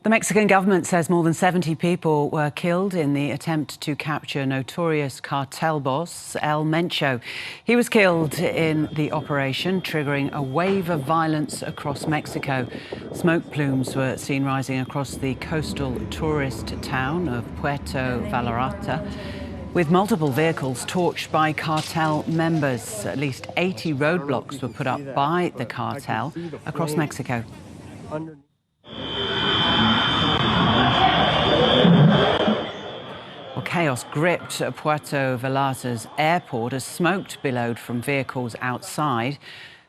The Mexican government says more than 70 people were killed in the attempt to capture notorious cartel boss El Mencho. He was killed in the operation, triggering a wave of violence across Mexico. Smoke plumes were seen rising across the coastal tourist town of Puerto Vallarta, with multiple vehicles torched by cartel members. At least 80 roadblocks were put up by the cartel across Mexico. Well, chaos gripped Puerto Vallarta's airport as smoke billowed from vehicles outside.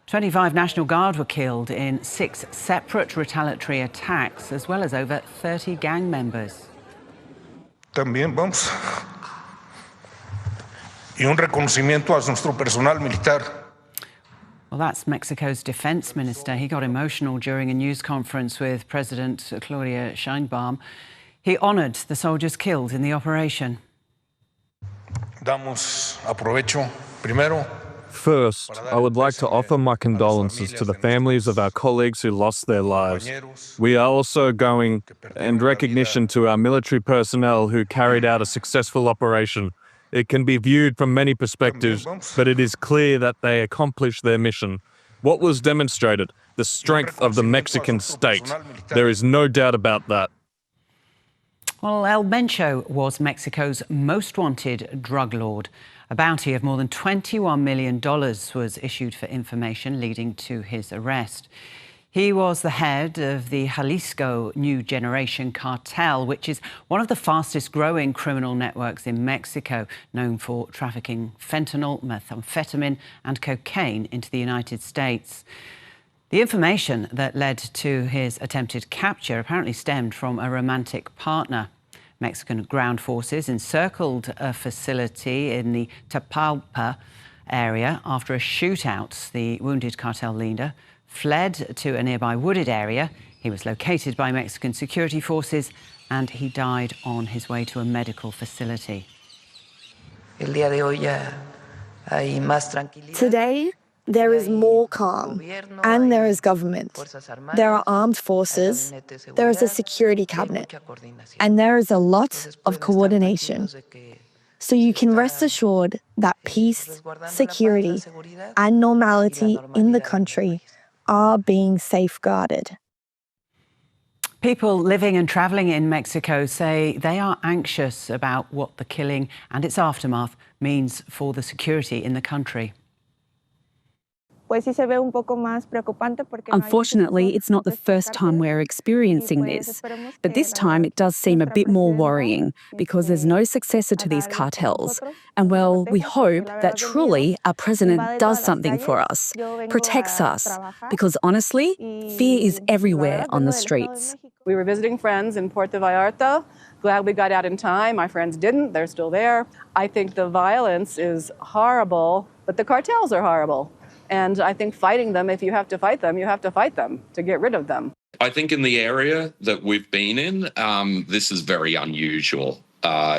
25 National Guard were killed in 6 separate retaliatory attacks, as well as over 30 gang members. También vamos. Y un reconocimiento a nuestro personal militar. Well, that's Mexico's defense minister. He got emotional during a news conference with President Claudia Sheinbaum. He honored the soldiers killed in the operation. First, I would like to offer my condolences to the families of our colleagues who lost their lives. We are also going and recognition to our military personnel who carried out a successful operation. It can be viewed from many perspectives, but it is clear that they accomplished their mission. What was demonstrated? The strength of the Mexican state. There is no doubt about that. Well, El Mencho was Mexico's most wanted drug lord. A bounty of more than $21 million was issued for information leading to his arrest. He was the head of the Jalisco New Generation cartel, which is one of the fastest growing criminal networks in Mexico, known for trafficking fentanyl, methamphetamine and cocaine into the United States. The information that led to his attempted capture apparently stemmed from a romantic partner. Mexican ground forces encircled a facility in the Tapalpa area after a shootout. The wounded cartel leader fled to a nearby wooded area. He was located by Mexican security forces and he died on his way to a medical facility. Today, there is more calm, and there is government. There are armed forces, there is a security cabinet, and there is a lot of coordination. So you can rest assured that peace, security, and normality in the country are being safeguarded. People living and travelling in Mexico say they are anxious about what the killing and its aftermath means for the security in the country. Unfortunately, it's not the first time we're experiencing this, but this time it does seem a bit more worrying because there's no successor to these cartels. And well, we hope that truly our president does something for us, protects us, because honestly, fear is everywhere on the streets. We were visiting friends in Puerto Vallarta. Glad we got out in time. My friends didn't. They're still there. I think the violence is horrible, but the cartels are horrible. And I think fighting them, if you have to fight them, you have to fight them to get rid of them. I think in the area that we've been in, this is very unusual.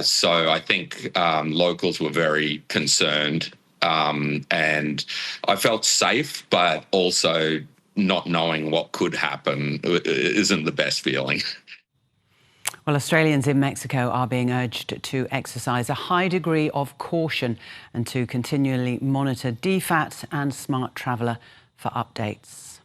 So I think locals were very concerned and I felt safe, but also not knowing what could happen isn't the best feeling. Well, Australians in Mexico are being urged to exercise a high degree of caution and to continually monitor DFAT and Smart Traveller for updates.